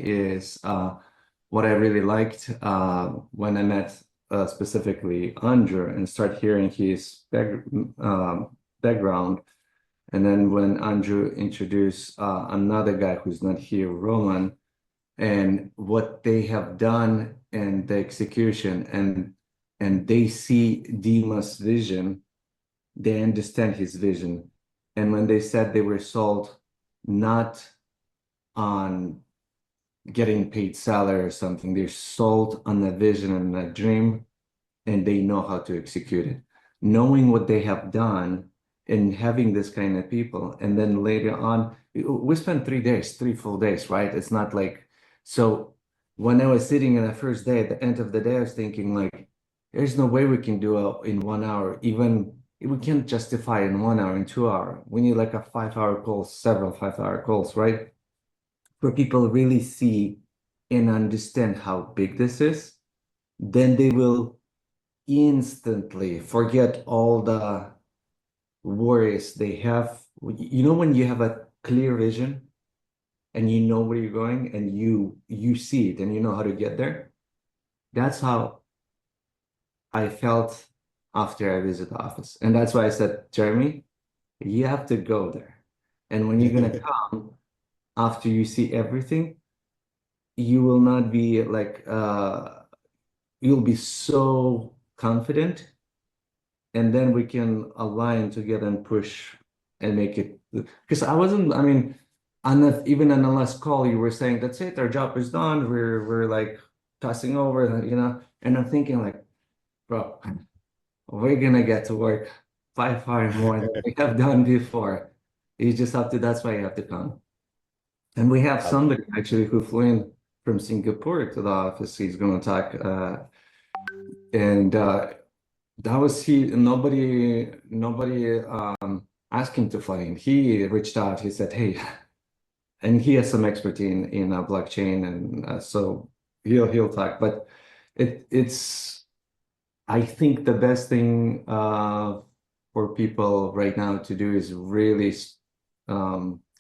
is what I really liked when I met specifically Andrew and start hearing his background. And then when Andrew introduced another guy who's not here, Roman, and what they have done and the execution, and they see Dima's vision, they understand his vision. And when they said they were sold not on getting paid salary or something. They're sold on a vision and a dream, and they know how to execute it. Knowing what they have done and having this kind of people, and then later on, we spent 3 days, 3 full days, right? It's not like so. When I was sitting in the first day, at the end of the day, I was thinking like, there's no way we can do it in 1 hour. Even we can't justify in 1 hour, in 2 hour. We need like a 5 hour call, several 5 hour calls, right? Where people really see and understand how big this is, then they will instantly forget all the worries they have. You know, when you have a clear vision and you know where you're going and you see it and you know how to get there. That's how I felt after I visited the office. And that's why I said, Jeremy, you have to go there. And when you're gonna come after you see everything, you will not be like you'll be so confident, and then we can align together and push and make it. Because I mean, even on the last call you were saying that's it, our job is done, we're like tossing over, and I'm thinking like, bro, we're gonna get to work 5 hours more than we have done before. You just have to, that's why you have to come. And we have somebody actually who flew in from Singapore to the office. He's going to talk, and that was he. Nobody asked him to fly in. He reached out. He said, "Hey," and he has some expertise in blockchain, and so he'll talk. But it's I think the best thing for people right now to do is really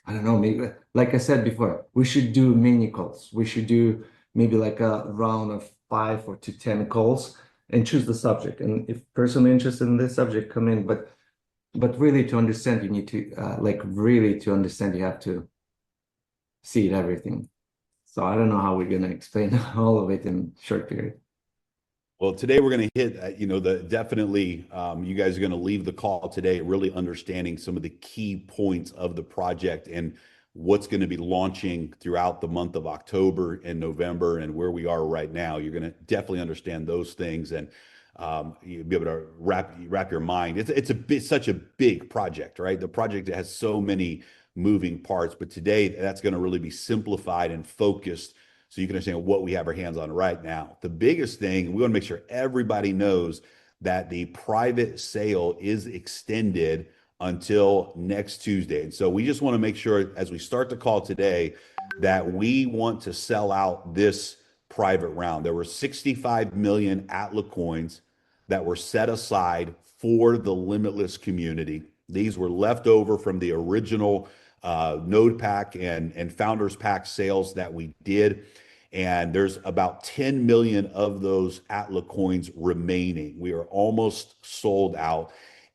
I don't know, maybe like I said before, we should do mini calls. We should do maybe like a round of 5 or to 10 calls and choose the subject. And if person interested in this subject, come in. But really to understand, you need to like really to understand, you have to see it everything. So I don't know how we're gonna explain all of it in short period. Well, today we're going to hit, the definitely, you guys are going to leave the call today really understanding some of the key points of the project and what's going to be launching throughout the month of October and November and where we are right now. You're going to definitely understand those things, and you'll be able to wrap your mind. It's such a big project, right? The project has so many moving parts, but today that's going to really be simplified and focused so you can understand what we have our hands on right now. The biggest thing, we want to make sure everybody knows that the private sale is extended until next Tuesday. And so we just want to make sure as we start the call today that we want to sell out this private round. There were 65 million Atla coins that were set aside for the limitless community. These were left over from the original Node Pack and Founders Pack sales that we did. And there's about 10 million of those Atla coins remaining. We are almost sold out.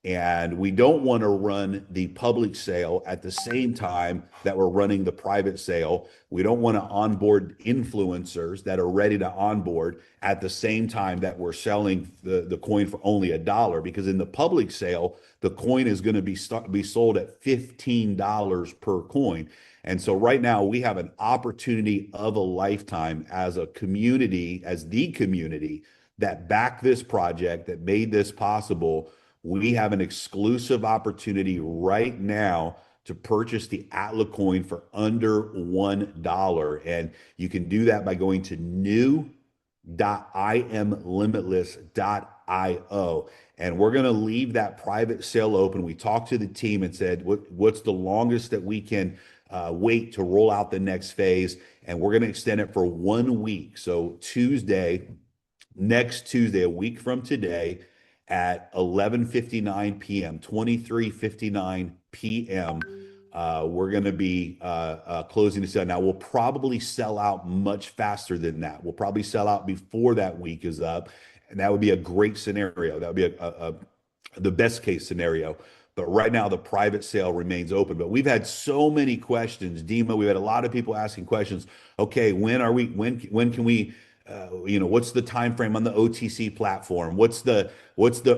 And we don't want to run the public sale at the same time that we're running the private sale. We don't want to onboard influencers that are ready to onboard at the same time that we're selling the coin for only $1, because in the public sale, the coin is going to be sold at $15 per coin. And so right now we have an opportunity of a lifetime as a community, as the community that backed this project, that made this possible. We have an exclusive opportunity right now to purchase the Atla coin for under $1. And you can do that by going to new.imlimitless.io. And we're going to leave that private sale open. We talked to the team and said, what's the longest that we can wait to roll out the next phase? And we're going to extend it for 1 week. So next Tuesday, a week from today, at 11:59 p.m., 23:59 p.m., We're going to be closing the sale. Now, we'll probably sell out much faster than that. We'll probably sell out before that week is up. And that would be a great scenario. That would be the best case scenario. But right now, the private sale remains open. But we've had so many questions, Dima. We've had a lot of people asking questions. Okay, when can we what's the time frame on the OTC platform? What's the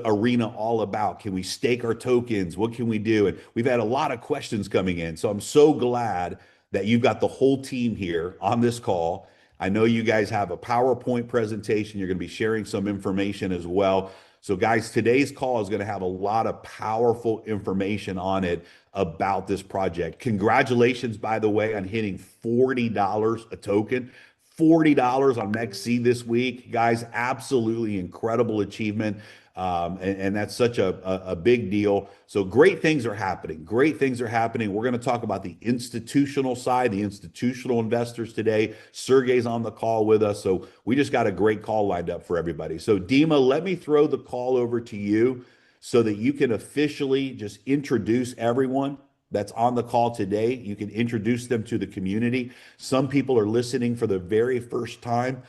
arena all about? Can we stake our tokens? What can we do? And we've had a lot of questions coming in. So I'm so glad that you've got the whole team here on this call. I know you guys have a PowerPoint presentation. You're going to be sharing some information as well. So guys, today's call is going to have a lot of powerful information on it about this project. Congratulations, by the way, on hitting $40 a token. $40 on MEXC this week. Guys, absolutely incredible achievement. And that's such a big deal. So great things are happening. Great things are happening. We're going to talk about the institutional side, the institutional investors today. Sergey's on the call with us. So we just got a great call lined up for everybody. So Dima, let me throw the call over to you so that you can officially just introduce everyone that's on the call today. You can introduce them to the community. Some people are listening for the very first time.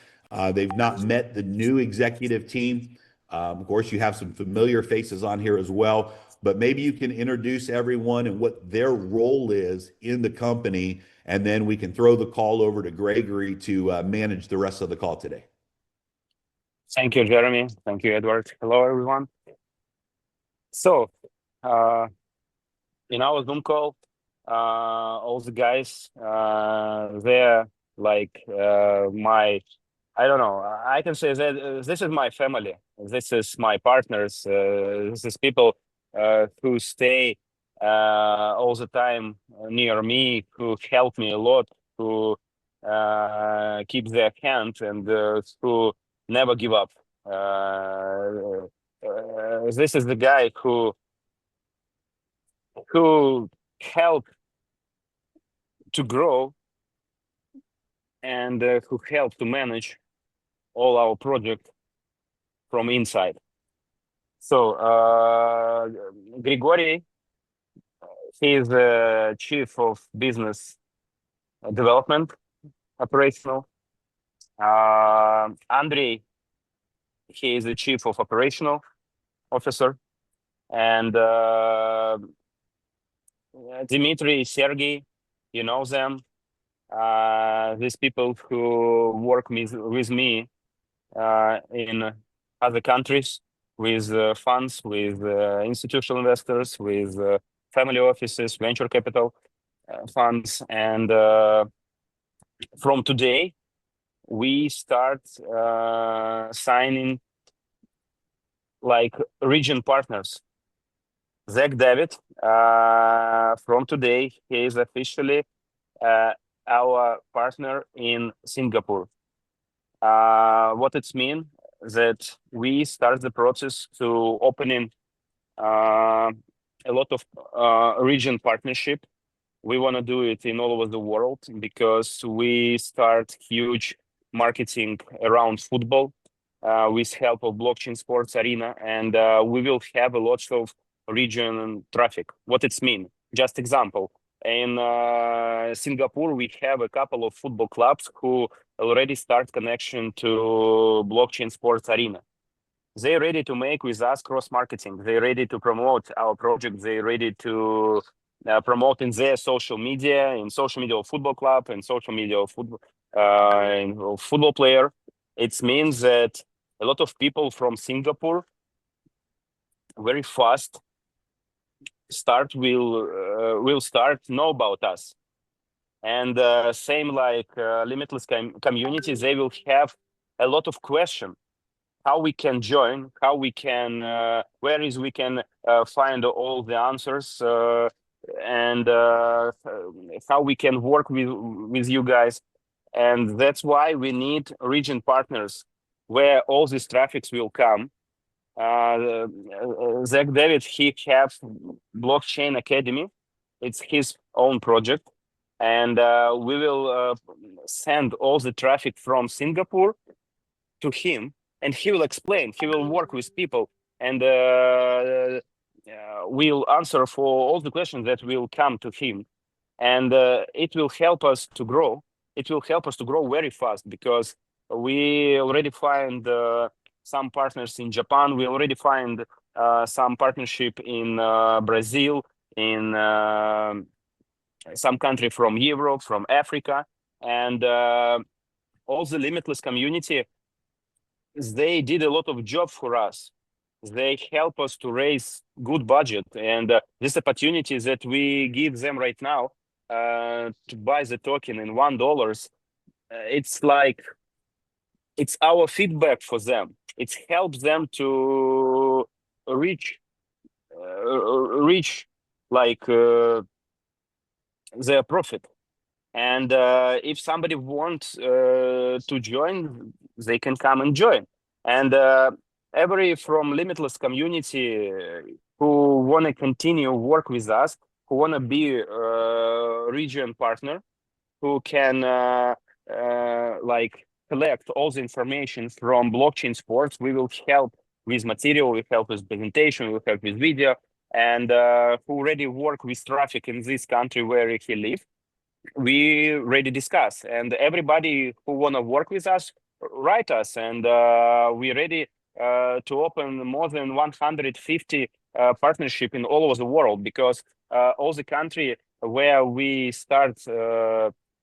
They've not met the new executive team. Of course, you have some familiar faces on here as well, but maybe you can introduce everyone and what their role is in the company, and then we can throw the call over to Gregory to manage the rest of the call today. Thank you, Jeremy. Thank you, Edward. Hello, everyone. So, in our Zoom call, all the guys, they're like I don't know, I can say that this is my family. This is my partners. This is people who stay all the time near me, who help me a lot, who keep their hand, and who never give up. This is the guy who help to grow and who help to manage all our project from inside. So Grigory, he is the chief of business development, operational. Andrei, he is the chief of operational officer, and Dmitry, Sergey, you know them. These people who work with me in other countries with funds, with institutional investors, with family offices, venture capital funds. And from today, we start signing like region partners. Zach David, from today, he is officially our partner in Singapore. What it means that we start the process to opening a lot of region partnership. We want to do it in all over the world because we start huge marketing around football with help of blockchain sports arena, and we will have a lot of region traffic. What it means? Just example. In Singapore, we have a couple of football clubs who already start connection to blockchain sports arena. They're ready to make with us cross marketing. They're ready to promote our project. They're ready to promote in their social media, in social media of football club, and social media of football player. It means that a lot of people from Singapore very fast will start know about us. And same like limitless community, they will have a lot of questions. How we can join, how we can, where is we can find all the answers, and how we can work with you guys. And that's why we need region partners where all these traffics will come. Zach David, he have Blockchain Academy. It's his own project. And we will send all the traffic from Singapore to him, and he will explain, he will work with people, and we'll answer for all the questions that will come to him. and it will help us to grow. It will help us to grow very fast because we already find some partners in Japan. We already find some partnership in Brazil, in some country from Europe, from Africa, and all the limitless community. They did a lot of job for us. They help us to raise good budget, and this opportunity that we give them right now to buy the token in $1, it's like it's our feedback for them. It helps them to reach like their profit. And if somebody wants to join, they can come and join. And every from limitless community who want to continue work with us, who want to be a region partner, who can like collect all the information from blockchain sports, we will help with material, we help with presentation, we help with video, and who already work with traffic in this country where he live, we already discuss. And everybody who want to work with us, write us, and we're ready to open more than 150 partnership in all over the world, because all the country where we start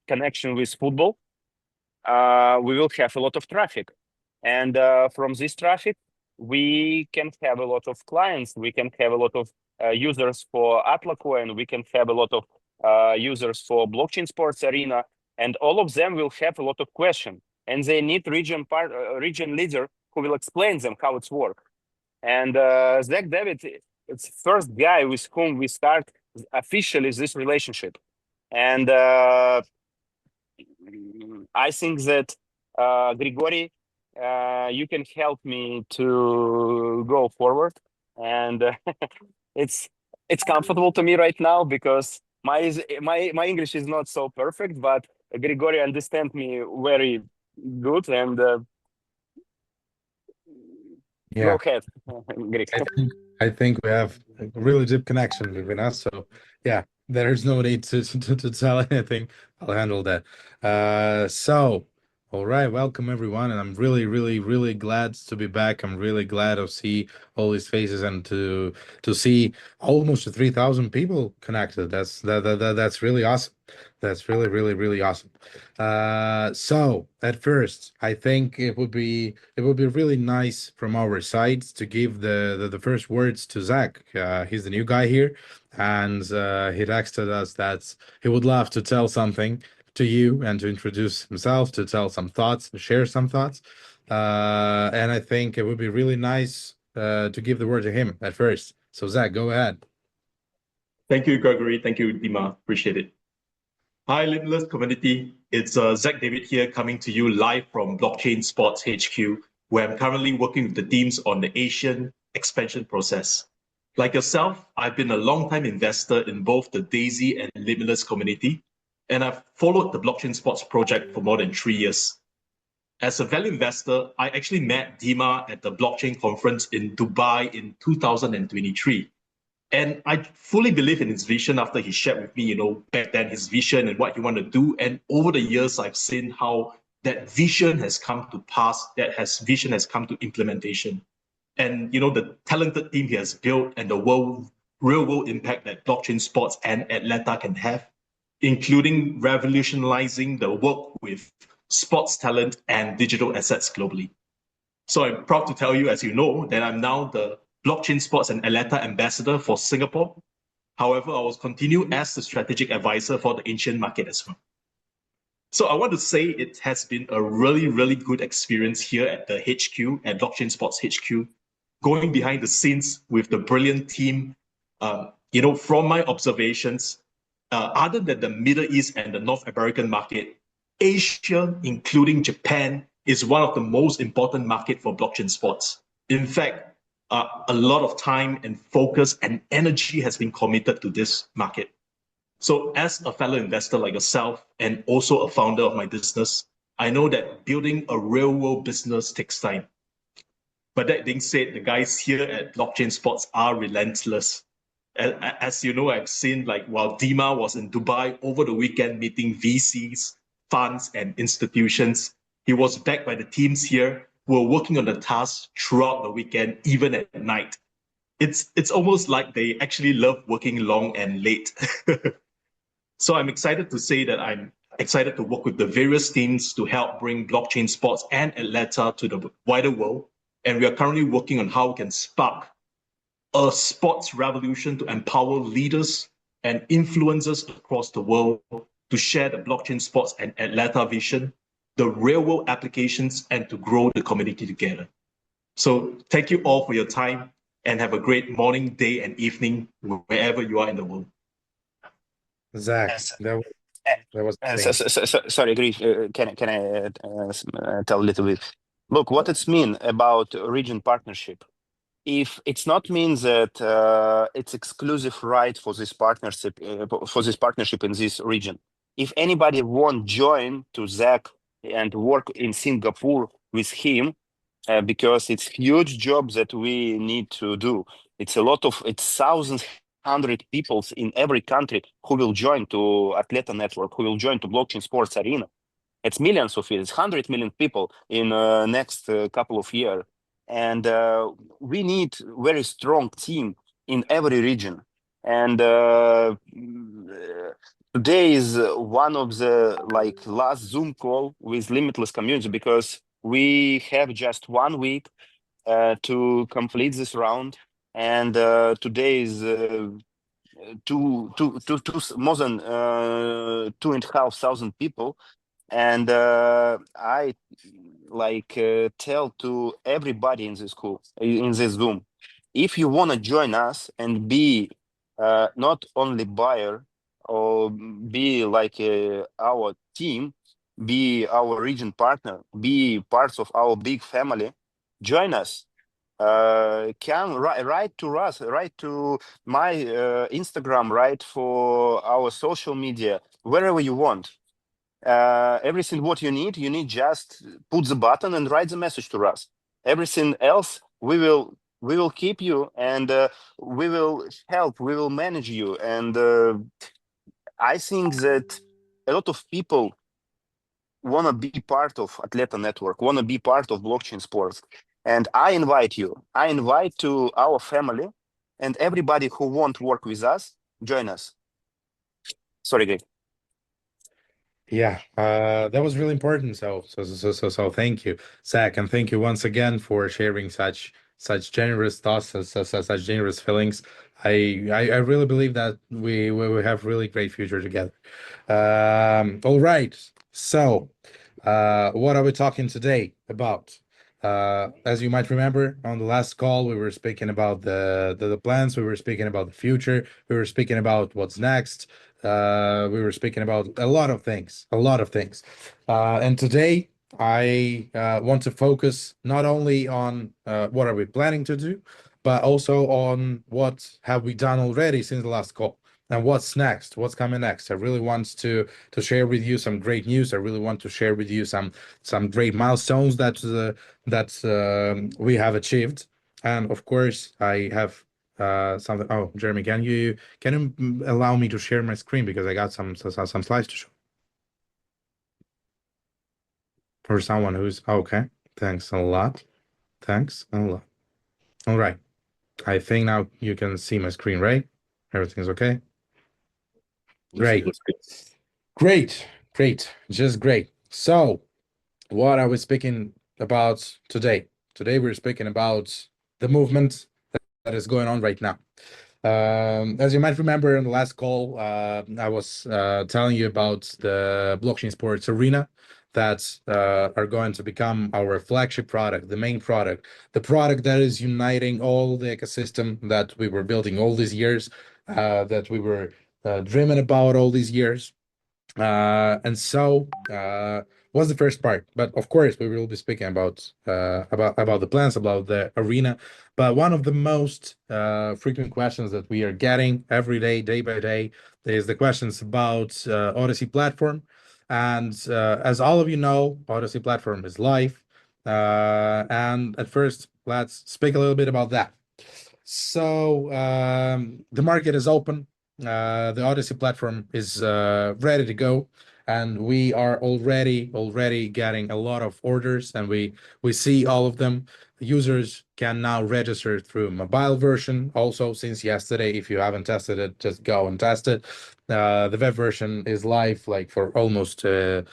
connection with football, we will have a lot of traffic. And from this traffic, we can have a lot of clients, we can have a lot of users for Atlacoin, we can have a lot of users for blockchain sports arena, and all of them will have a lot of questions, and they need region leader who will explain them how it's work. And Zach David, it's first guy with whom we start officially this relationship. And I think that Grigory, you can help me to go forward, and it's comfortable to me right now because my English is not so perfect, but Grigory understands me very good, and go ahead, Greg. I think we have a really deep connection between us. So yeah, there's no need to tell anything. I'll handle that. So all right, welcome everyone, and I'm really glad to be back. I'm really glad to see all these faces and to see almost 3,000 people connected. That's really awesome. That's really awesome. So at first, I think it would be really nice from our side to give the first words to Zach. He's the new guy here, and he texted us that he would love to tell something to you and to introduce himself, to tell some thoughts, to share some thoughts. And I think it would be really nice to give the word to him at first. So Zach, go ahead. Thank you, Gregory. Thank you, Dima. Appreciate it. Hi, Limitless community. It's Zach David here, coming to you live from Blockchain Sports HQ, where I'm currently working with the teams on the Asian expansion process. Like yourself, I've been a long-time investor in both the Daisy and Limitless community, and I've followed the Blockchain Sports project for more than 3 years. As a value investor, I actually met Dima at the blockchain conference in Dubai in 2023. And I fully believe in his vision after he shared with me, back then his vision and what he wanted to do. And over the years, I've seen how that vision has come to pass, vision has come to implementation. And, the talented team he has built and the real world impact that blockchain sports and Atlanta can have, including revolutionizing the work with sports talent and digital assets globally. So I'm proud to tell you, as you know, that I'm now the Blockchain Sports and Atlanta ambassador for Singapore. However, I will continue as the strategic advisor for the Asian market as well. So I want to say it has been a really good experience here at the HQ, at Blockchain Sports HQ, going behind the scenes with the brilliant team. From my observations, other than the Middle East and the North American market, Asia, including Japan, is one of the most important markets for blockchain sports. In fact, a lot of time and focus and energy has been committed to this market. So as a fellow investor like yourself and also a founder of my business, I know that building a real world business takes time. But that being said, the guys here at Blockchain Sports are relentless. As you know, I've seen like while Dima was in Dubai over the weekend meeting VCs, funds, and institutions, he was backed by the teams here who were working on the tasks throughout the weekend, even at night. It's almost like they actually love working long and late. So I'm excited to say that I'm excited to work with the various teams to help bring blockchain sports and Atlanta to the wider world. And we are currently working on how we can spark a sports revolution to empower leaders and influencers across the world to share the blockchain sports and Atlanta vision, the real world applications, and to grow the community together. So thank you all for your time and have a great morning, day, and evening wherever you are in the world. Zach, Yes. that was Sorry, Grish, can I tell a little bit? Look, what it's mean about region partnership. If it's not mean that it's exclusive right for this partnership in this region. If anybody want join to Zach and work in Singapore with him, because it's huge job that we need to do. It's thousands, 100 people in every country who will join to Atleta Network, who will join to Blockchain Sports Arena. It's millions of it. It's 100 million people in next couple of years. And we need very strong team in every region. And today is one of the last Zoom call with limitless community because we have just 1 week to complete this round. And today is more than 2,500 people. And I tell to everybody in this school, in this Zoom, if you want to join us and be not only buyer or be our team, be our region partner, be parts of our big family, join us. Can write to us, write to my Instagram, write for our social media, wherever you want. Everything what you need just put the button and write the message to us. Everything else we will keep you, and we will help, we will manage you. And I think that a lot of people want to be part of Atleta Network, want to be part of blockchain sports. And I invite to our family and everybody who want to work with us, join us. Sorry, Greg. Yeah, that was really important. So thank you, Zach, and thank you once again for sharing such generous thoughts, such generous feelings. I really believe that we will have really great future together. All right. So, what are we talking today about? As you might remember, on the last call, we were speaking about the plans. We were speaking about the future. We were speaking about what's next. We were speaking about a lot of things, and today I want to focus not only on what are we planning to do, but also on what have we done already since the last call and what's next, what's coming next. I really want to share with you some great news. I really want to share with you some great milestones that we have achieved, and of course I have something. Oh, Jeremy, can you allow me to share my screen because I got some slides to show for someone who's okay. Thanks a lot. Thanks a lot. All right. I think now you can see my screen, right? Everything's okay. Great. Great. Just great. So, what are we speaking about today? Today we're speaking about the movement that is going on right now. As you might remember in the last call, I was telling you about the blockchain sports arena that are going to become our flagship product, the main product, the product that is uniting all the ecosystem that we were building all these years, that we were dreaming about all these years. And so was the first part, but of course we will be speaking about the plans, about the arena. But one of the most frequent questions that we are getting every day by day, is the questions about Odyssey platform. And as all of you know, Odyssey platform is live. And at first, let's speak a little bit about that. So the market is open. The Odyssey platform is ready to go, and we are already getting a lot of orders, and we see all of them. Users can now register through mobile version also since yesterday. If you haven't tested it, just go and test it. The web version is live like for almost a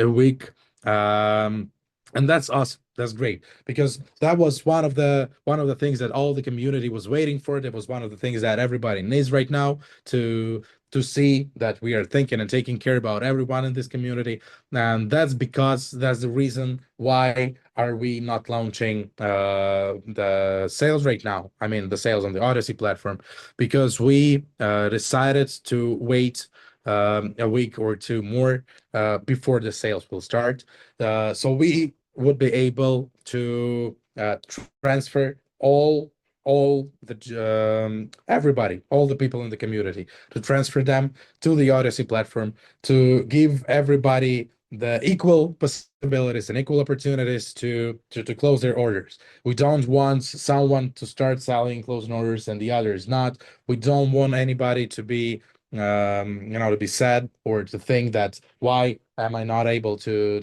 week. And that's awesome. That's great because that was one of the things that all the community was waiting for. That was one of the things that everybody needs right now to see that we are thinking and taking care about everyone in this community. And that's because that's the reason why are we not launching the sales right now. I mean the sales on the Odyssey platform, because we decided to wait a week or two more before the sales will start. So we would be able to transfer all the everybody, all the people in the community, to transfer them to the Odyssey platform, to give everybody the equal possibilities and equal opportunities to close their orders. We don't want someone to start selling, closing orders, and the others not. We don't want anybody to be to be sad or to think that why am I not able to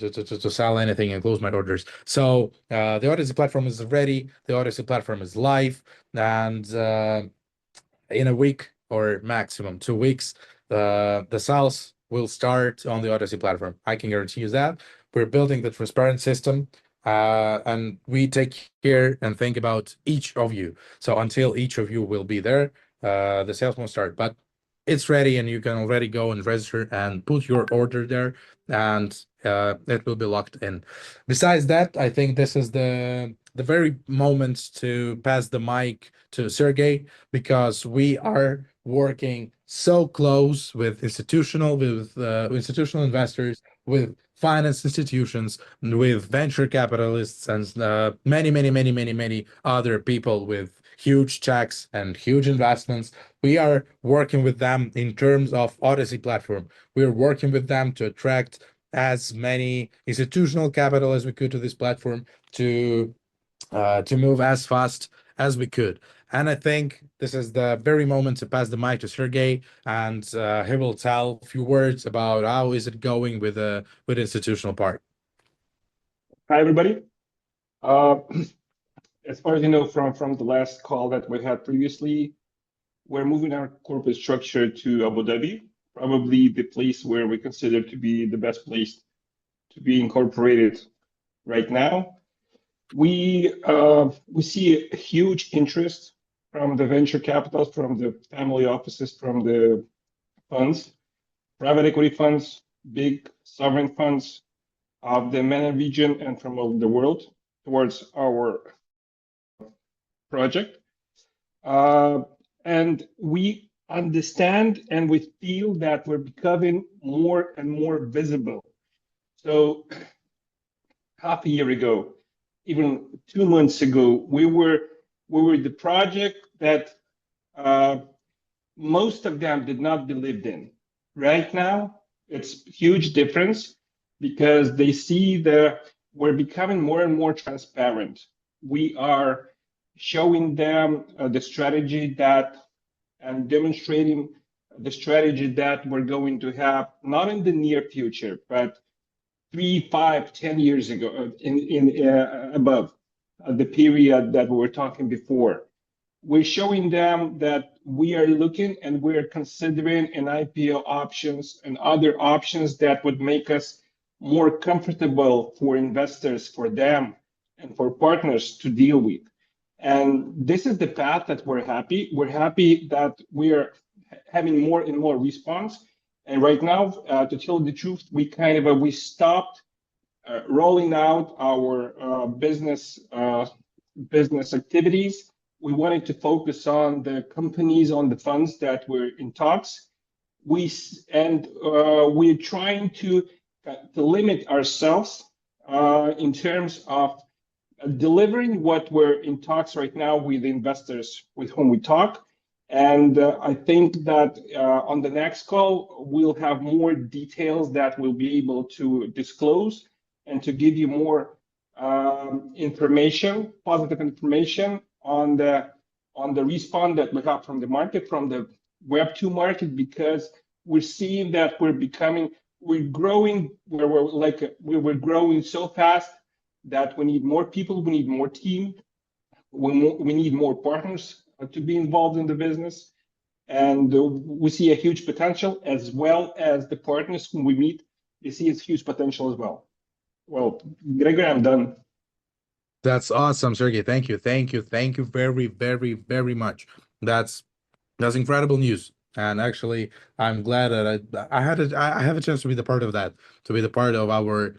sell anything and close my orders. So the Odyssey platform is ready, the Odyssey platform is live, and in a week or maximum 2 weeks, the sales will start on the Odyssey platform. I can guarantee you that. We're building the transparent system, and we take care and think about each of you. So until each of you will be there, the sales won't start. But it's ready, and you can already go and register and put your order there, and it will be locked in. Besides that, I think this is the very moment to pass the mic to Sergey, because we are working so close with institutional investors, with finance institutions, with venture capitalists, and many other people with huge checks and huge investments. We are working with them in terms of Odyssey platform. We are working with them to attract as many institutional capital as we could to this platform, to move as fast as we could. And I think this is the very moment to pass the mic to Sergey, and he will tell a few words about how is it going with the institutional part. Hi, everybody. Uh, as far as you know from the last call that we had previously, we're moving our corporate structure to Abu Dhabi, probably the place where we consider to be the best place to be incorporated right now. We see a huge interest from the venture capitals, from the family offices, from the funds, private equity funds, big sovereign funds of the MENA region and from all the world towards our project. And we understand and we feel that we're becoming more and more visible. So half a year ago, even 2 months ago, we were the project that most of them did not believe in. Right now, it's huge difference because they see we're becoming more and more transparent. We are showing them the strategy and demonstrating the strategy that we're going to have, not in the near future, but 3, 5, 10 years ago, above the period that we were talking before. We're showing them that we are looking and we're considering an IPO options and other options that would make us more comfortable for investors, for them, and for partners to deal with. And this is the path that we're happy. We're happy that we are having more and more response. And right now, to tell the truth, we stopped rolling out our business activities. We wanted to focus on the companies, on the funds that were in talks. We're trying to limit ourselves in terms of delivering what we're in talks right now with investors with whom we talk. And I think that on the next call, we'll have more details that we'll be able to disclose and to give you more information, positive information on the on the response that we got from the market, from the Web2 market, because we're seeing that we're growing, we're growing so fast that we need more people, we need more team, we need more partners to be involved in the business. And we see a huge potential, as well as the partners whom we meet, they see a huge potential as well. Well, Gregory, I'm done. That's awesome, Sergey. Thank you. Thank you. Thank you very, very, very much. That's incredible news. And actually, I'm glad that I have a chance to be the part of that, to be the part of our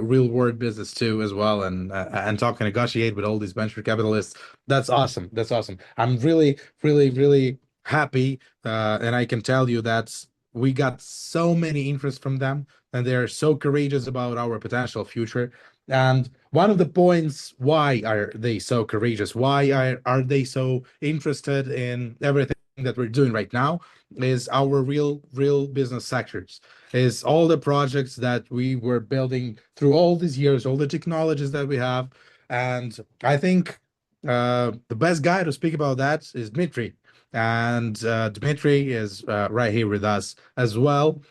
real world business too, as well, and talk and negotiate with all these venture capitalists. That's awesome. That's awesome. I'm really, really, really happy, and I can tell you that we got so many interest from them, and they're so courageous about our potential future. And one of the points, why are they so courageous? Why are they so interested in everything that we're doing right now, is our real business sectors, is all the projects that we were building through all these years, all the technologies that we have. And I think the best guy to speak about that is Dmitry. And Dmitry is right here with us as well.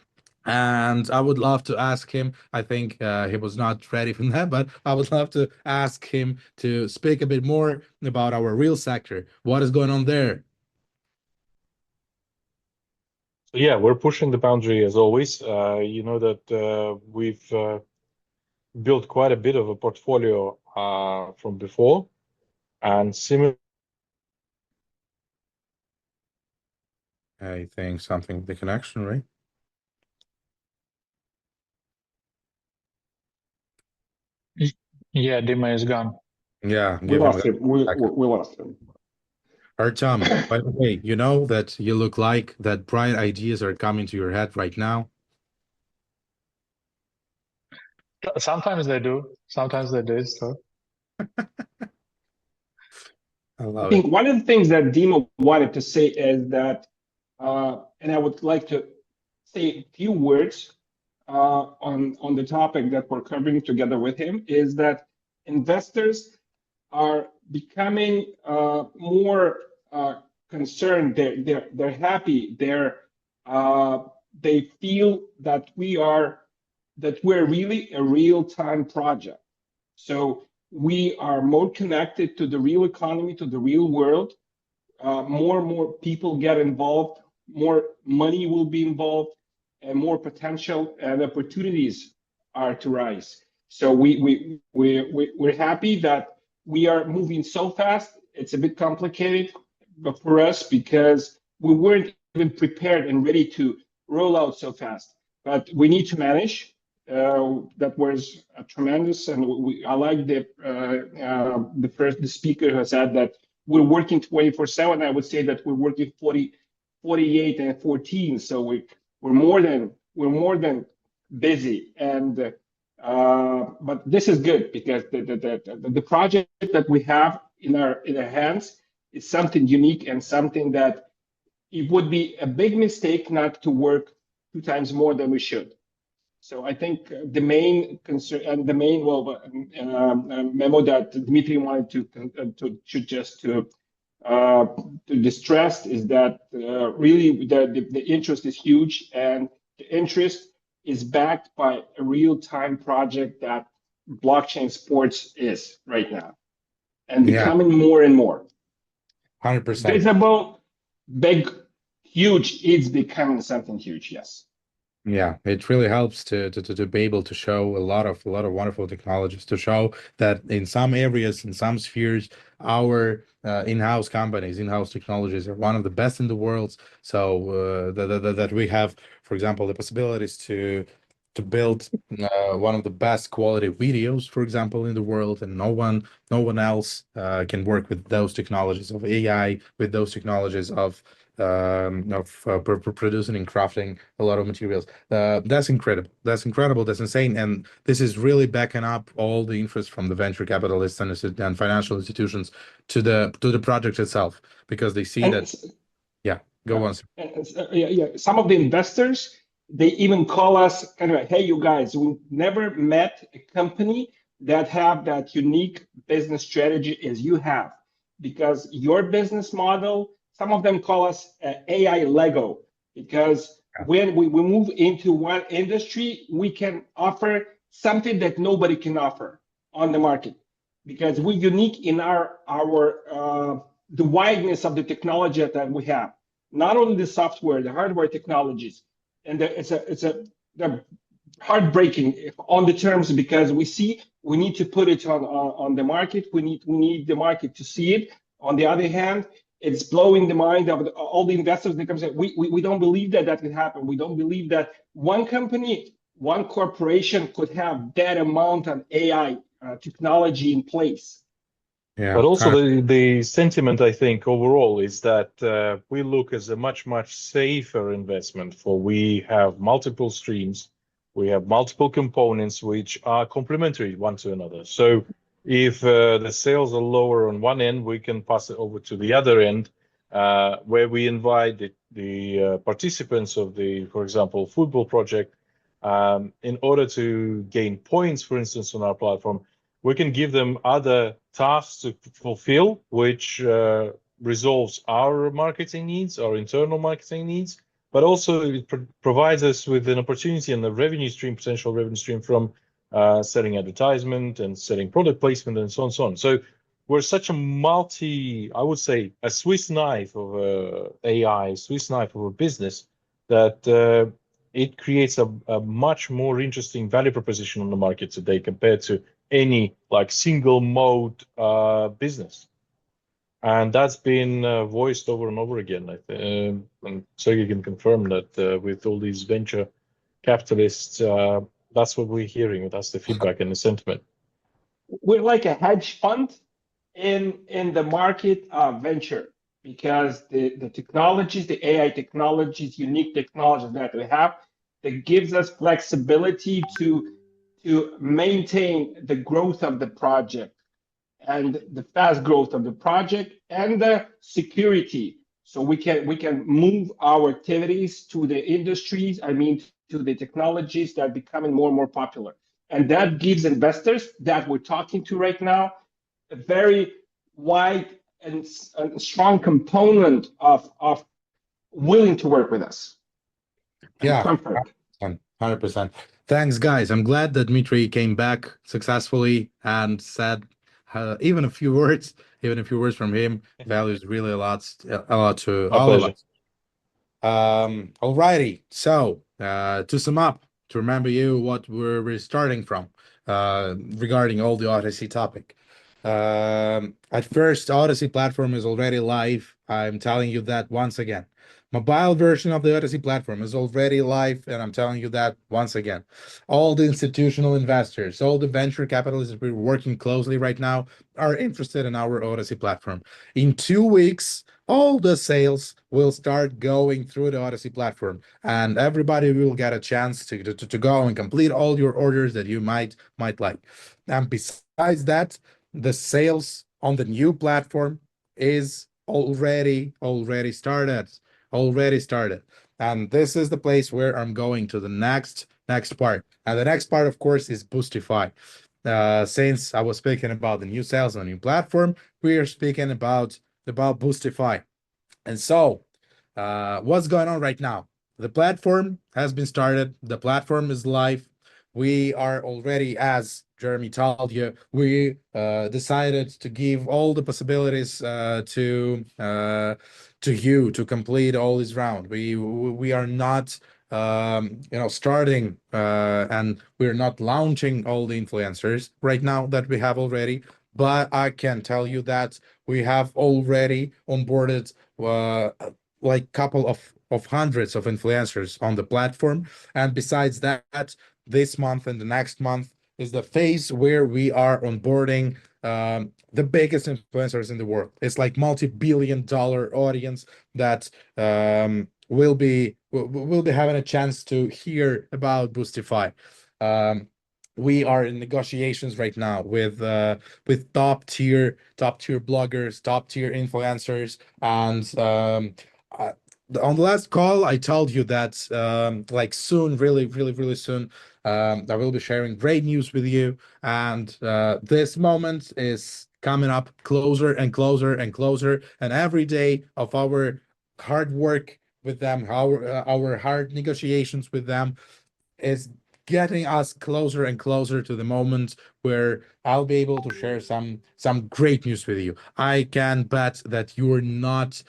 And I would love to ask him, I think he was not ready for that, but I would love to ask him to speak a bit more about our real sector. What is going on there? So yeah, we're pushing the boundary as always. You know that we've built quite a bit of a portfolio from before, and similar. I think something, the connection, right? Yeah, Dima is gone. Yeah, We give him lost him. We lost him. Artem, by the way, you know that you look like that bright ideas are coming to your head right now. Sometimes they do. Sometimes they do. So I I love think it. one of the things that Dima wanted to say is that, and I would like to say a few words on the topic that we're covering together with him, is that investors are becoming more concerned. They're happy. They feel that we're really a real-time project. So we are more connected to the real economy, to the real world. More and more people get involved, more money will be involved, and more potential and opportunities are to rise. So we're happy that we are moving so fast. It's a bit complicated for us because we weren't even prepared and ready to roll out so fast. But we need to manage. That was tremendous, and I like the speaker who said that we're working 24/7. I would say that we're working 48 and 14. So we're more than busy, and but this is good because the project that we have in our hands is something unique and something that it would be a big mistake not to work 2 times more than we should. So I think the main concern and the main memo that Dmitry wanted to distress is that really the interest is huge, and the interest is backed by a real-time project that blockchain sports is right now, and becoming more and more 100%. visible, big, huge. It's becoming something huge. Yes. Yeah, it really helps to be able to show a lot of wonderful technologies, to show that in some areas, in some spheres, our in-house companies, in-house technologies are one of the best in the world. So that we have, for example, the possibilities to build one of the best quality videos, for example, in the world, and no one else can work with those technologies of AI, with those technologies of producing and crafting a lot of materials. That's incredible. That's incredible. That's insane. And this is really backing up all the interest from the venture capitalists and financial institutions to the project itself, because they see that. Yeah, go on. Some of the investors, they even call us kind of like, hey, you guys, we've never met a company that have that unique business strategy as you have. because your business model, some of them call us AI Lego, because when we move into one industry, we can offer something that nobody can offer on the market, because we're unique in our the wideness of the technology that we have. Not only the software, the hardware technologies, and they're heartbreaking on the terms, because we need to put it on the market. We need the market to see it. On the other hand, it's blowing the mind of all the investors that come say, we don't believe that could happen. We don't believe that one company, one corporation could have that amount of AI technology in place. Yeah. But also the sentiment, I think, overall is that we look as a much safer investment, for we have multiple streams, we have multiple components which are complementary one to another. So if the sales are lower on one end, we can pass it over to the other end, where we invite the participants of the, for example, football project, in order to gain points, for instance, on our platform. We can give them other tasks to fulfill, which resolves our marketing needs, our internal marketing needs, but also it provides us with an opportunity and a revenue stream, potential revenue stream from selling advertisement and selling product placement and so on and so on. So we're such a I would say, a Swiss knife of AI, Swiss knife of a business, that it creates a much more interesting value proposition on the market today compared to any like single mode business. And that's been voiced over and over again. And Sergey can confirm that with all these venture capitalists, that's what we're hearing. That's the feedback and the sentiment. We're like a hedge fund in the market of venture, because the technologies, the AI technologies, unique technologies that we have, that gives us flexibility to maintain the growth of the project and the fast growth of the project and the security. So we can move our activities to the industries, to the technologies that are becoming more and more popular. And that gives investors that we're talking to right now a very wide and strong component of willing to work with us. Yeah, comfort. 100%. Thanks, guys. I'm glad that Dmitry came back successfully and said even a few words from him values really a lot to all of us. Alrighty. So to sum up, to remember you what we're starting from regarding all the Odyssey topic. At first, Odyssey platform is already live. I'm telling you that once again. Mobile version of the Odyssey platform is already live, and I'm telling you that once again. All the institutional investors, all the venture capitalists that we're working closely right now are interested in our Odyssey platform. In 2 weeks, all the sales will start going through the Odyssey platform, and everybody will get a chance to go and complete all your orders that you might like. And besides that, the sales on the new platform is already started. And this is the place where I'm going to the next part. And the next part, of course, is Boostify. Since I was speaking about the new sales on the new platform, we are speaking about Boostify. And so what's going on right now? The platform has been started. The platform is live. We are already, as Jeremy told you, we decided to give all the possibilities to you to complete all this round. We are not starting and we're not launching all the influencers right now that we have already, but I can tell you that we have already onboarded like couple of hundreds of influencers on the platform. And besides that, this month and the next month is the phase where we are onboarding the biggest influencers in the world. It's like multi-billion-dollar audience that will be having a chance to hear about Boostify. We are in negotiations right now with top tier bloggers, top tier influencers, and on the last call, I told you that like soon, really soon, I will be sharing great news with you. And this moment is coming up closer and closer and closer, and every day of our hard work with them, our hard negotiations with them, is getting us closer and closer to the moment where I'll be able to share some great news with you. I can bet that you're not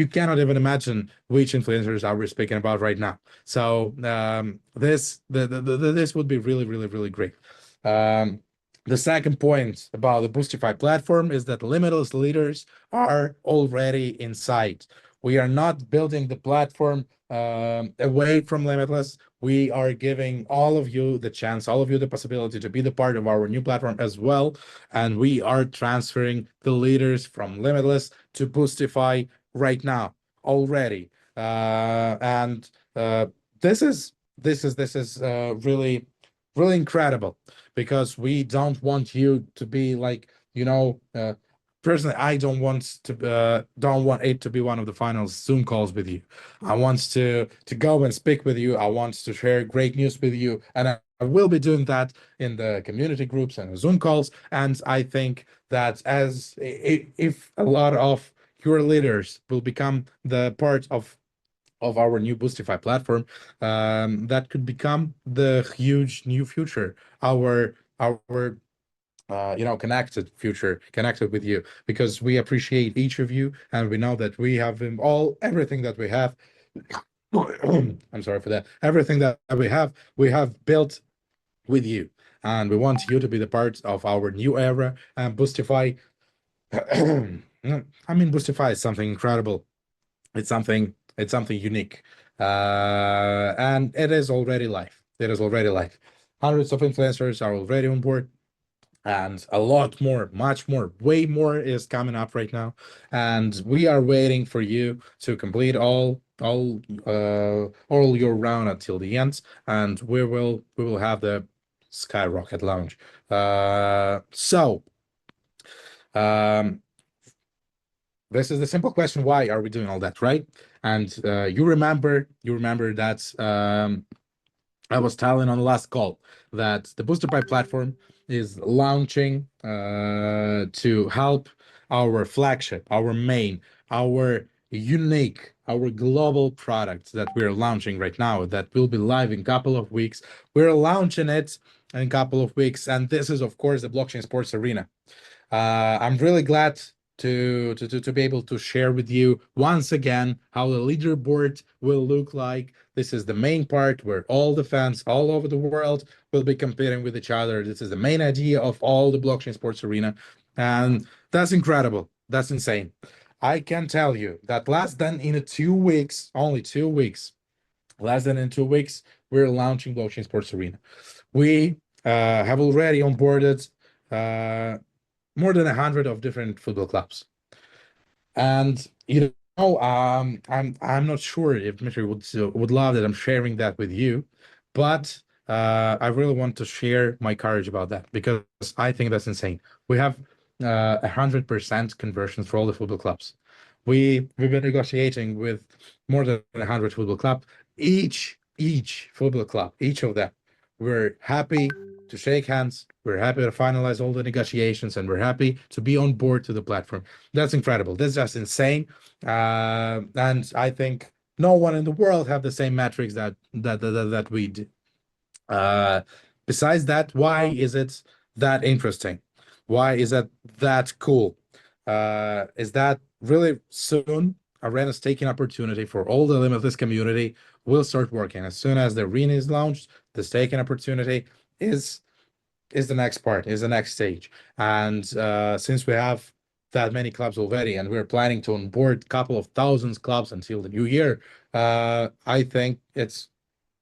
you cannot even imagine which influencers are we speaking about right now. So this would be really, really, really great. The second point about the Boostify platform is that limitless leaders are already inside. We are not building the platform away from limitless. We are giving all of you the chance, all of you the possibility to be the part of our new platform as well. And we are transferring the leaders from limitless to Boostify right now already. And this is really, really incredible, because we don't want you to be like, personally, I don't want it to be one of the final Zoom calls with you. I want to go and speak with you. I want to share great news with you, and I will be doing that in the community groups and Zoom calls. And I think that if a lot of your leaders will become the part of our new Boostify platform, that could become the huge new future, our connected future, connected with you, because we appreciate each of you, and we know that we have everything that we have. I'm sorry for that. Everything that we have built with you, and we want you to be the part of our new era. And Boostify, Boostify is something incredible. It's something unique, and it is already live. It is already live. Hundreds of influencers are already on board, and a lot more, much more, way more is coming up right now. And we are waiting for you to complete all your round until the end, and we will have the skyrocket launch. So this is the simple question: why are we doing all that, right? And you remember that I was telling on the last call that the Boostify platform is launching to help our flagship, our main, our unique, our global product that we're launching right now, that will be live in a couple of weeks. We're launching it in a couple of weeks, and this is, of course, the Blockchain Sports Arena. I'm really glad to be able to share with you once again how the leaderboard will look like. This is the main part where all the fans all over the world will be competing with each other. This is the main idea of all the Blockchain Sports Arena, and that's incredible. That's insane. I can tell you that less than in 2 weeks, only 2 weeks, less than in 2 weeks, we're launching Blockchain Sports Arena. We have already onboarded more than 100 of different football clubs. And I'm not sure if Dmitry would love that I'm sharing that with you, but I really want to share my courage about that, because I think that's insane. We have 100% conversions for all the football clubs. We've been negotiating with more than 100 football clubs. Each football club, each of them, we're happy to shake hands. We're happy to finalize all the negotiations, and we're happy to be on board to the platform. That's incredible. That's just insane. And I think no one in the world have the same metrics that we do. Besides that, why is it that interesting? Why is that cool? Is that really soon Arena's taking opportunity for all the limitless community will start working. As soon as the arena is launched, the staking opportunity is the next part, is the next stage. And since we have that many clubs already, and we're planning to onboard a couple of thousands clubs until the new year, I think it's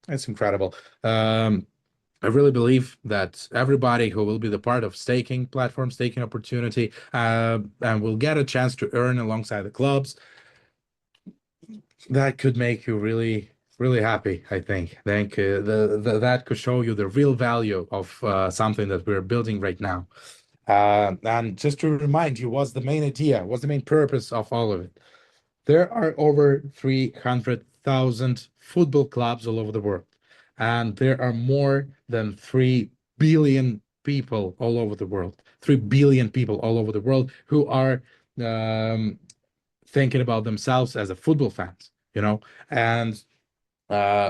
incredible. I really believe that everybody who will be the part of staking platform, staking opportunity, and will get a chance to earn alongside the clubs, that could make you really, really happy. I think that could show you the real value of something that we're building right now. And just to remind you, what's the main idea? What's the main purpose of all of it? There are over 300,000 football clubs all over the world, and there are more than 3 billion people all over the world, 3 billion people all over the world who are thinking about themselves as a football fans, and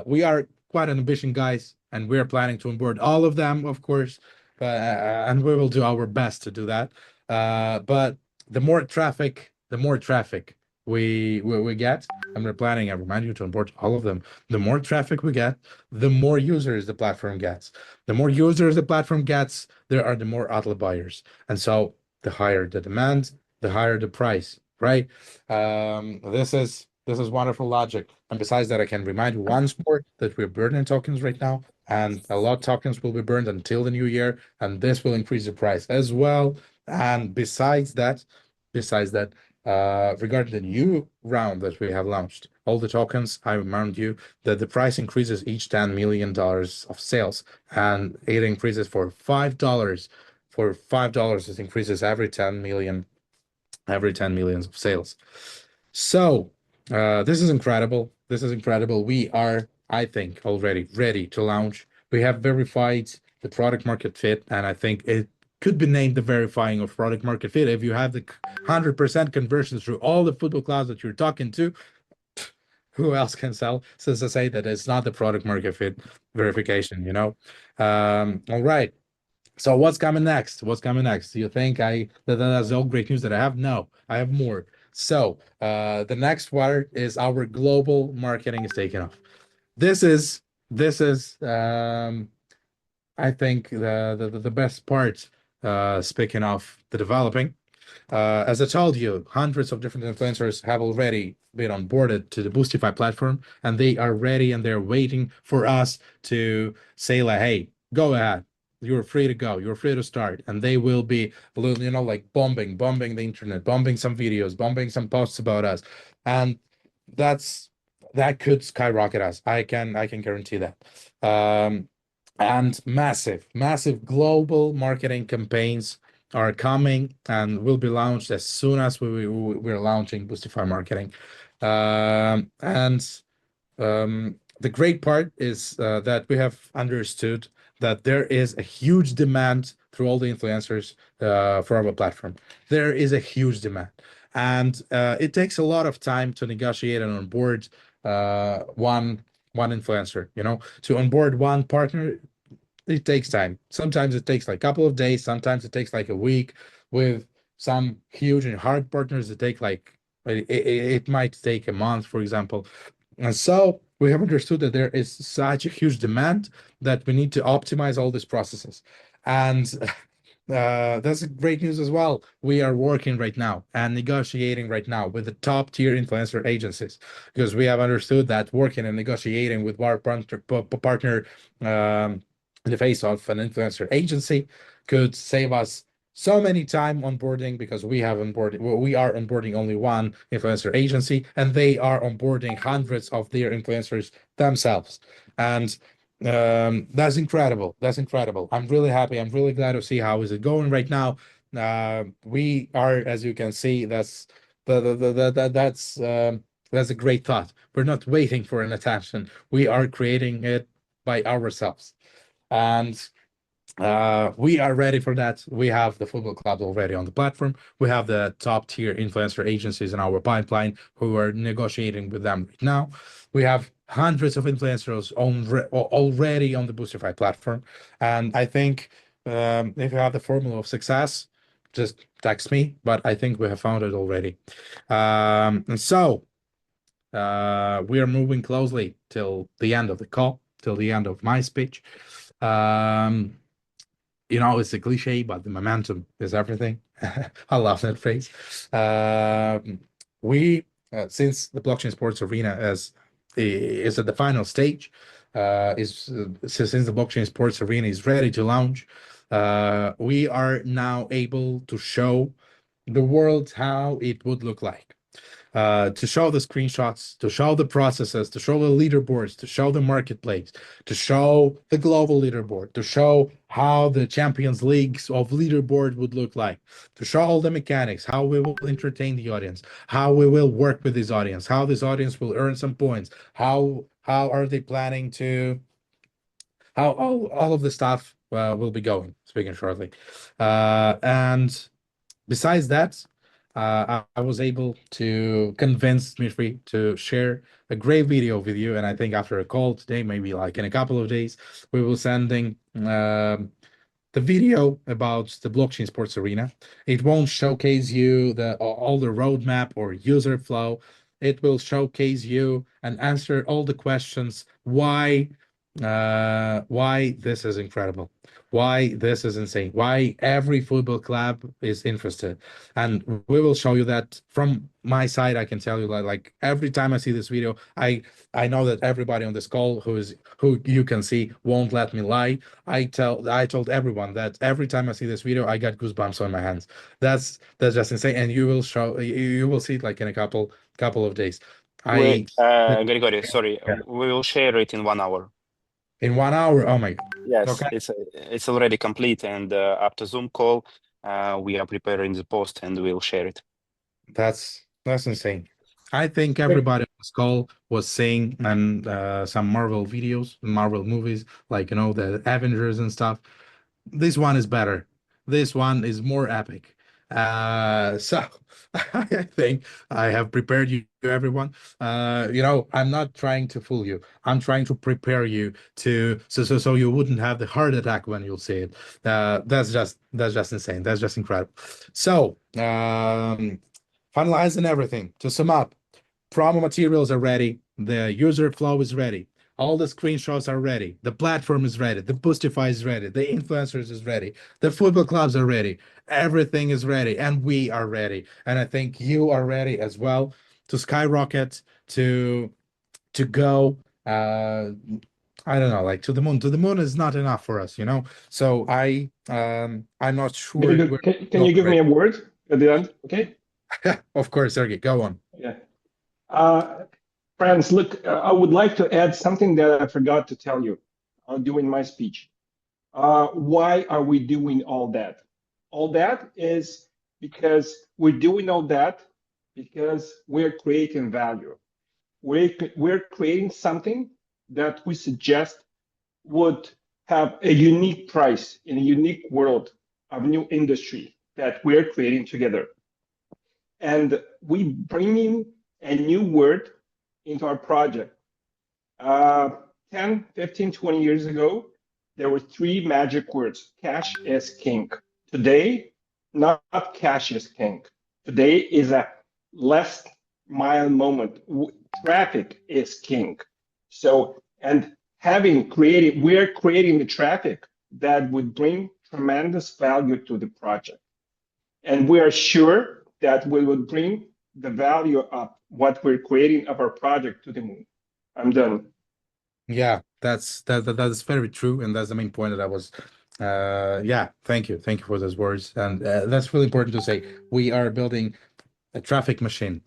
we are quite an ambitious guys, and we're planning to onboard all of them, of course, and we will do our best to do that. But the more traffic we get, and we're planning, I remind you, to onboard all of them. The more traffic we get, the more users the platform gets. The more users the platform gets, there are the more outlet buyers, and so the higher the demand, the higher the price, right? This is wonderful logic. And besides that, I can remind you once more that we're burning tokens right now, and a lot of tokens will be burned until the new year, and this will increase the price as well. And besides that, regarding the new round that we have launched, all the tokens, I remind you that the price increases each $10 million of sales, and it increases for $5. For $5, it increases every 10 million of sales. So this is incredible. This is incredible. We are, I think, already ready to launch. We have verified the product market fit, and I think it could be named the verifying of product market fit. If you have the 100% conversions through all the football clubs that you're talking to, who else can sell? So to say that it's not the product market fit verification, all right. So what's coming next? What's coming next? Do you think that's all great news that I have? No, I have more. So the next part is our global marketing is taking off. This is I think the best part, speaking of the developing. As I told you, hundreds of different influencers have already been onboarded to the Boostify platform, and they are ready and they're waiting for us to say like, hey, go ahead. You're free to go. You're free to start. And they will be, like bombing the internet, bombing some videos, bombing some posts about us. And that could skyrocket us. I can guarantee that. And massive global marketing campaigns are coming and will be launched as soon as we're launching Boostify marketing. The great part is that we have understood that there is a huge demand through all the influencers for our platform. There is a huge demand, and it takes a lot of time to negotiate and onboard one influencer. To onboard one partner, it takes time. Sometimes it takes like a couple of days. Sometimes it takes like a week. With some huge and hard partners, it might take a month, for example. And so we have understood that there is such a huge demand that we need to optimize all these processes. And that's great news as well. We are working right now and negotiating right now with the top tier influencer agencies, because we have understood that working and negotiating with our partner in the face of an influencer agency could save us so many time onboarding, because we are onboarding only one influencer agency, and they are onboarding hundreds of their influencers themselves. And that's incredible. I'm really happy. I'm really glad to see how is it going right now. We are, as you can see, that's a great thought. We're not waiting for an attention. We are creating it by ourselves. And we are ready for that. We have the football clubs already on the platform. We have the top tier influencer agencies in our pipeline who are negotiating with them right now. We have hundreds of influencers already on the Boostify platform. And I think if you have the formula of success, just text me, but I think we have found it already. And so we are moving closely till the end of the call, till the end of my speech. It's a cliche, but the momentum is everything. I love that phrase. Since the blockchain sports arena is at the final stage, since the blockchain sports arena is ready to launch, we are now able to show the world how it would look like. To show the screenshots, to show the processes, to show the leaderboards, to show the marketplace, to show the global leaderboard, to show how the Champions Leagues of leaderboard would look like, to show all the mechanics, how we will entertain the audience, how we will work with this audience, how this audience will earn some points, how are they planning to, how all of the stuff will be going, speaking shortly. And besides that, I was able to convince Dmitry to share a great video with you. And I think after a call today, maybe like in a couple of days, we will sending the video about the blockchain sports arena. It won't showcase you all the roadmap or user flow. It will showcase you and answer all the questions why this is incredible, why this is insane, why every football club is interested. And we will show you that from my side. I can tell you that like every time I see this video, I know that everybody on this call who you can see won't let me lie. I told everyone that every time I see this video, I got goosebumps on my hands. That's just insane. And you will see it like in a couple of days. Wait, Grigori, sorry, Yeah. we will share it in 1 hour. In 1 hour? Oh my God. Yes, Okay. it's already complete, and after Zoom call, we are preparing the post and we'll share it. That's insane. I think everybody on this call was saying and some Marvel videos, Marvel movies, like the Avengers and stuff. This one is better. This one is more epic. So I think I have prepared you, everyone. I'm not trying to fool you. I'm trying to prepare you so you wouldn't have the heart attack when you'll see it. That's just insane. That's just incredible. So finalizing everything. To sum up, promo materials are ready. The user flow is ready. All the screenshots are ready. The platform is ready. The Boostify is ready. The influencers is ready. The football clubs are ready. Everything is ready, and we are ready. And I think you are ready as well to skyrocket, to go. I don't know, like to the moon. To the moon is not enough for us, So I'm not sure. Maybe can you give me a word at the end? Okay. Of course, Sergey, go on. Yeah. Friends, look, I would like to add something that I forgot to tell you during my speech. Why are we doing all that? All that is because we're doing all that because we're creating value. We're creating something that we suggest would have a unique price in a unique world of new industry that we're creating together. And we bringing a new word into our project. 10, 15, 20 years ago, there were three magic words. Cash is king. Today, not cash is king. Today is a last mile moment. Traffic is king. So, and we're creating the traffic that would bring tremendous value to the project. And we are sure that we will bring the value of what we're creating of our project to the moon. I'm done. Yeah, that's very true, and that's the main point that I was. Yeah, thank you for those words, and that's really important to say. We are building a traffic machine.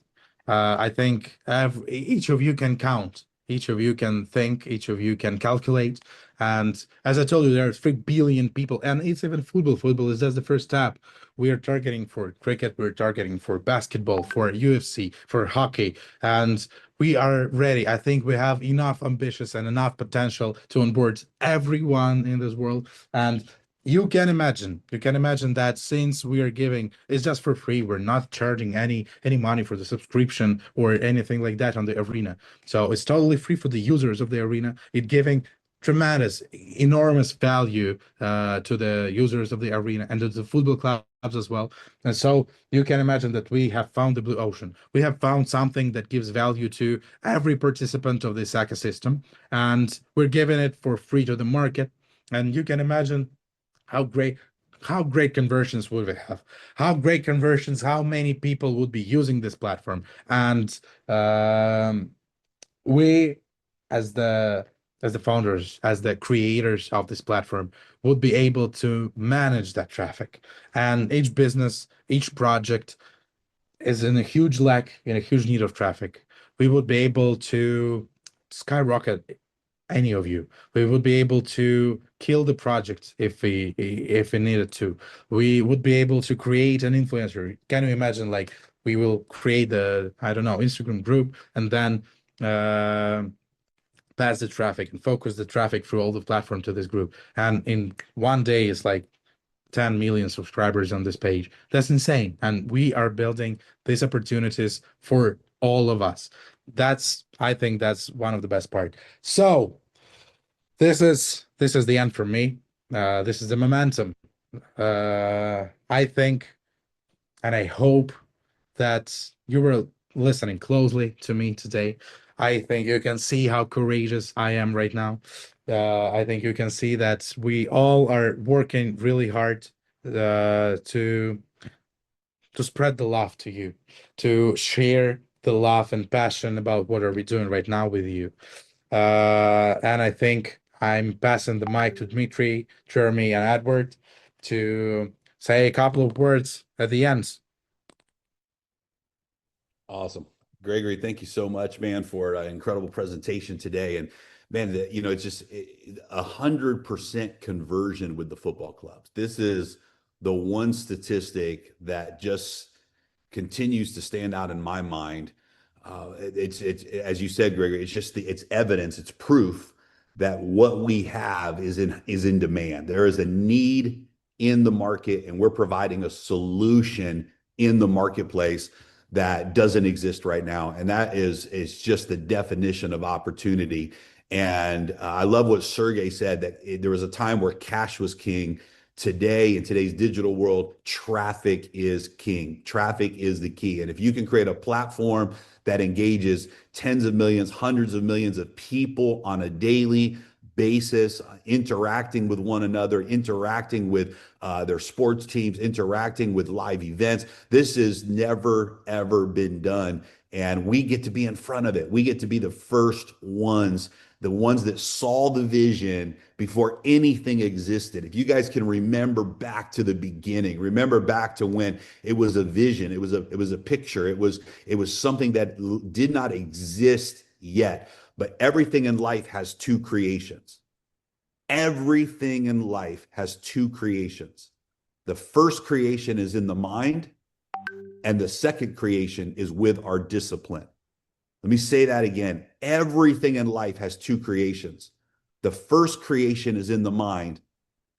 I think each of you can count, each of you can think, each of you can calculate. And as I told you, there are 3 billion people, and it's even football. Football is just the first step. We are targeting for cricket, we're targeting for basketball, for UFC, for hockey, and we are ready. I think we have enough ambitions and enough potential to onboard everyone in this world. And you can imagine that since we are giving, it's just for free. We're not charging any money for the subscription or anything like that on the arena. So it's totally free for the users of the arena. It giving tremendous, enormous value to the users of the arena and to the football clubs as well. And so you can imagine that we have found the blue ocean. We have found something that gives value to every participant of this ecosystem, and we're giving it for free to the market. And you can imagine how great conversions would we have, how many people would be using this platform. And we as the founders, as the creators of this platform, would be able to manage that traffic. And each business, each project is in a huge lack, in a huge need of traffic. We would be able to skyrocket any of you. We would be able to kill the project if we needed to. We would be able to create an influencer. Can you imagine, like, we will create the, I don't know, Instagram group, and then pass the traffic and focus the traffic through all the platform to this group. And in one day, it's like 10 million subscribers on this page. That's insane. And we are building these opportunities for all of us. I think that's one of the best part. So this is the end for me. This is the momentum. I think, and I hope that you were listening closely to me today. I think you can see how courageous I am right now. I think you can see that we all are working really hard to spread the love to you, to share the love and passion about what are we doing right now with you. And I think I'm passing the mic to Dmitry, Jeremy, and Edward to say a couple of words at the end. Awesome. Gregory, thank you so much, man, for an incredible presentation today. And man, it's just 100% conversion with the football clubs. This is the one statistic that just continues to stand out in my mind. It's as you said, Gregory, it's evidence, it's proof that what we have is in demand. There is a need in the market, and we're providing a solution in the marketplace that doesn't exist right now. And that is just the definition of opportunity. And I love what Sergey said, that there was a time where cash was king. Today, in today's digital world, traffic is king. Traffic is the key. And if you can create a platform that engages tens of millions, hundreds of millions of people on a daily basis, interacting with one another, interacting with their sports teams, interacting with live events. This has never, ever been done. And we get to be in front of it. We get to be the first ones, the ones that saw the vision before anything existed. If you guys can remember back to the beginning, remember back to when it was a vision, it was a picture, it was something that did not exist yet. But everything in life has two creations. Everything in life has two creations. The first creation is in the mind, and the second creation is with our discipline. Let me say that again. Everything in life has two creations. The first creation is in the mind.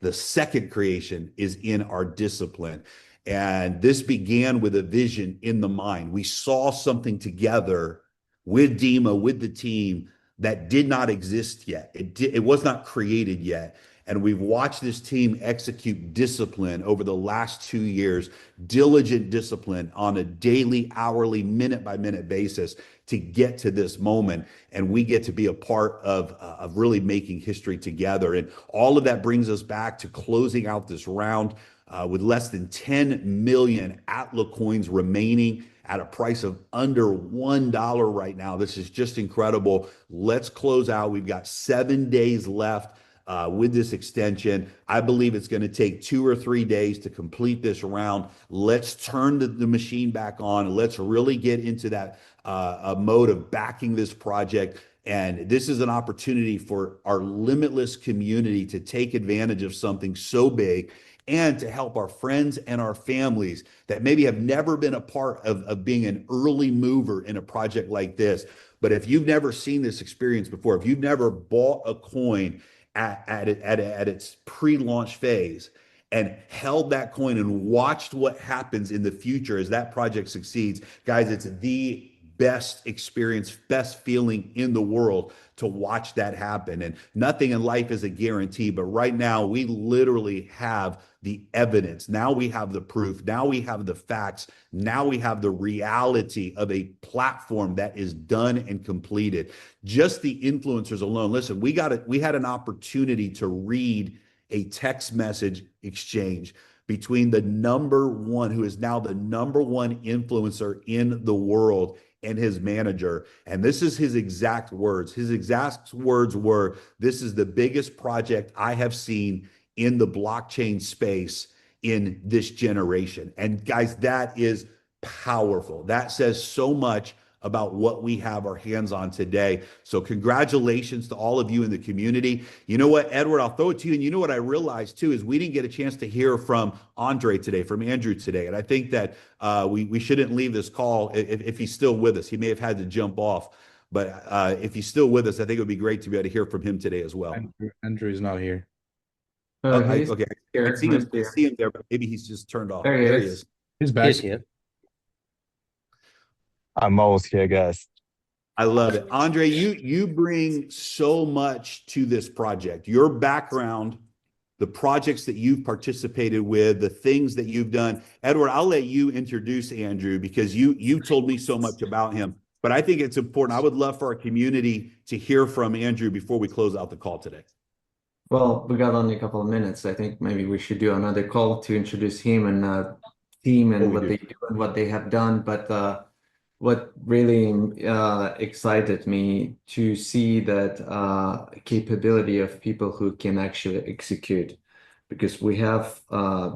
The second creation is in our discipline. And this began with a vision in the mind. We saw something together with Dima, with the team, that did not exist yet. It was not created yet. And we've watched this team execute discipline over the last 2 years, diligent discipline on a daily, hourly, minute by minute basis to get to this moment. And we get to be a part of really making history together. And all of that brings us back to closing out this round with less than 10 million Atla coins remaining at a price of under $1 right now. This is just incredible. Let's close out. We've got 7 days left with this extension. I believe it's going to take 2 or 3 days to complete this round. Let's turn the machine back on. Let's really get into that mode of backing this project. And this is an opportunity for our limitless community to take advantage of something so big and to help our friends and our families that maybe have never been a part of being an early mover in a project like this. But if you've never seen this experience before, if you've never bought a coin at its pre-launch phase and held that coin and watched what happens in the future as that project succeeds, guys, it's the best experience, best feeling in the world to watch that happen. And nothing in life is a guarantee, but right now we literally have the evidence. Now we have the proof. Now we have the facts. Now we have the reality of a platform that is done and completed. Just the influencers alone. Listen, we had an opportunity to read a text message exchange between the number one, who is now the number one influencer in the world, and his manager. And this is his exact words. His exact words were, "This is the biggest project I have seen in the blockchain space in this generation." And guys, that is powerful. That says so much about what we have our hands on today. So congratulations to all of you in the community. You know what, Edward, I'll throw it to you. And you know what I realized too, is we didn't get a chance to hear from Andre today, from Andrew today. And I think that we shouldn't leave this call if he's still with us. He may have had to jump off. But if he's still with us, I think it would be great to be able to hear from him today as well. Andrew is not here. He's Okay, here. I see him there, but maybe he's just turned off. There he There he is. is. He's back. He's here. I'm almost here, guys. I love it. Andre, you bring so much to this project. Your background, the projects that you've participated with, the things that you've done. Edward, I'll let you introduce Andrew because you told me so much about him. But I think it's important. I would love for our community to hear from Andrew before we close out the call today. Well, we got only a couple of minutes. I think maybe we should do another call to introduce him and team and what they do and what they have done. But what really excited me to see that capability of people who can actually execute, because we have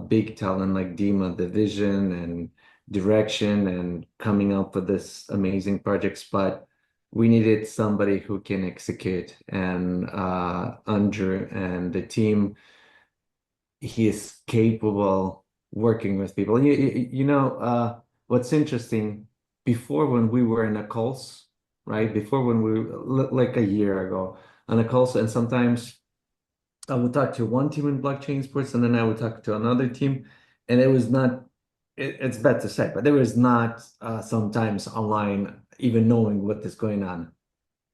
big talent like Dima, the vision and direction and coming up with this amazing projects, but we needed somebody who can execute. And Andrew and the team, he is capable working with people. And you know, what's interesting, before when we were in a calls, right? Before when we like a year ago on a calls, and sometimes I would talk to one team in blockchain sports, and then I would talk to another team, and it was not. It's bad to say, but there was not sometimes online even knowing what is going on.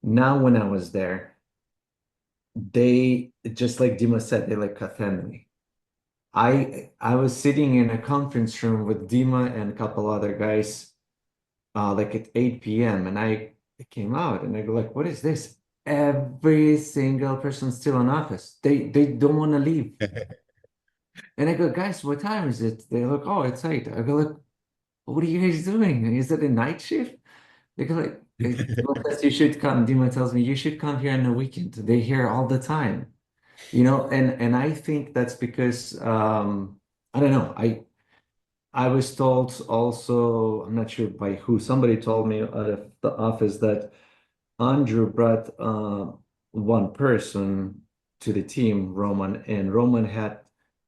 Now, when I was there, they, just like Dima said, they're like a family. I was sitting in a conference room with Dima and a couple other guys, like at 8 p.m. and I came out and I go like, what is this? Every single person still in office. They don't want to leave. And I go, guys, what time is it? They look, oh, it's 8. I go like, what are you guys doing? Is it a night shift? They go like, "Well, you should come." Dima tells me, you should come here on the weekend. They're here all the time. You know, and I think that's because I don't know. I was told also, I'm not sure by who, somebody told me out of the office that Andrew brought one person to the team, Roman, and Roman had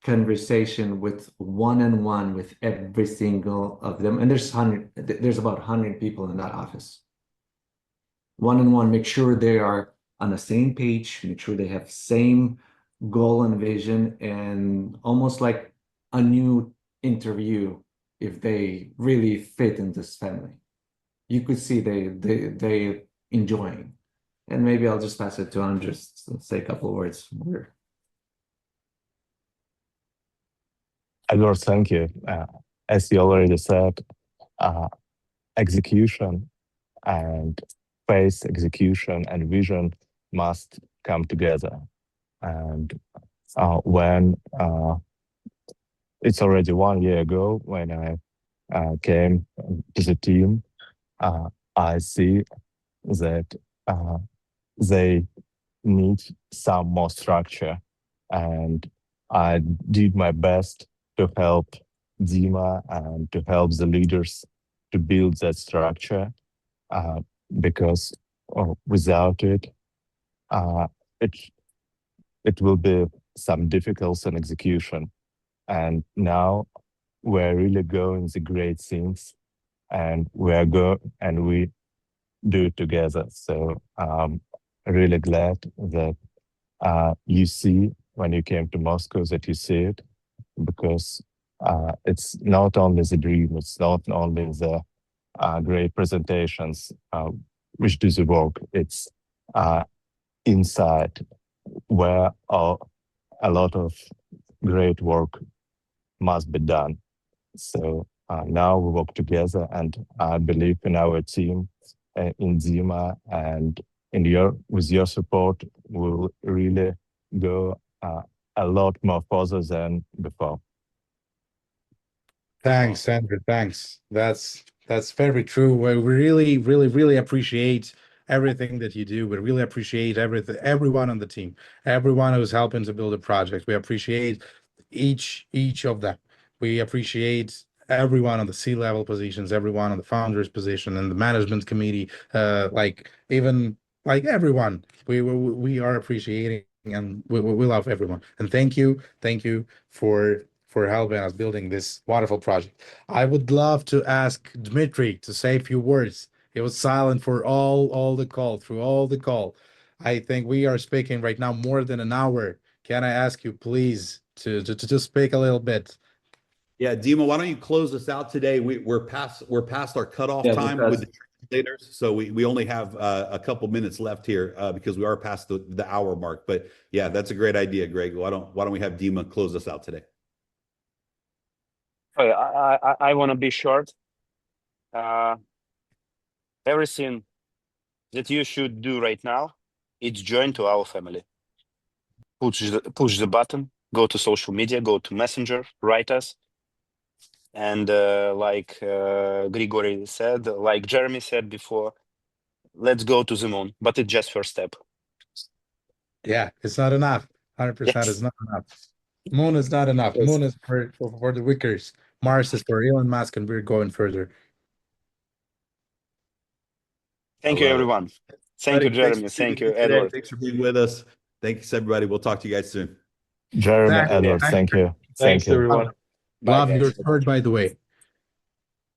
conversation with one-on-one with every single of them. And there's about 100 people in that office. One-on-one, make sure they are on the same page, make sure they have same goal and vision, and almost like a new interview if they really fit in this family. You could see they enjoying. And maybe I'll just pass it to Andrew to say a couple of words more. Edward, thank you. As you already said, execution and face execution and vision must come together. And when it's already 1 year ago when I came to the team, I see that they need some more structure, and I did my best to help Dima and to help the leaders to build that structure, because without it, it will be some difficulties in execution. And now we're really going the great things, and we do it together. So really glad that you see when you came to Moscow that you see it, because it's not only the dream, it's not only the great presentations which do the work, it's inside where a lot of great work must be done. So now we work together, and I believe in our team, in Dima, and with your support, we'll really go a lot more further than before. Thanks, Andrew. Thanks. That's very true. We really appreciate everything that you do. We really appreciate everyone on the team, everyone who's helping to build a project. We appreciate each of them. We appreciate everyone on the C-level positions, everyone on the founders position and the management committee, like everyone. We are appreciating, and we love everyone. And thank you for helping us building this wonderful project. I would love to ask Dmitry to say a few words, He was silent for all the call, through all the call. I think we are speaking right now more than an hour. Can I ask you, please, to just speak a little bit? Yeah, Dima, why don't you close us out today? We're past our cutoff Yeah, time because- with the translators, so we only have a couple minutes left here because we are past the hour mark. But yeah, that's a great idea, Greg. Why don't we have Dima close us out today? I want to be short. Everything that you should do right now is join to our family. Push the button, go to social media, go to Messenger, write us. And like Grigory said, like Jeremy said before, let's go to the moon, but it's just first step. Yeah, it's not enough. 100% is not enough. Moon is not enough. Yes. Moon is for the wickers. Mars is for Elon Musk, and we're going further. Thank I you, love it. everyone. Thank you, Thanks Jeremy. for Thank tuning you, in today. Edward. Thanks for being with us. Thanks, everybody. We'll talk to you guys soon. Jeremy, Thanks. Edward, Thanks. thank you. Thanks, Thank you. everyone. Bye, Love guys. your sword, by the way.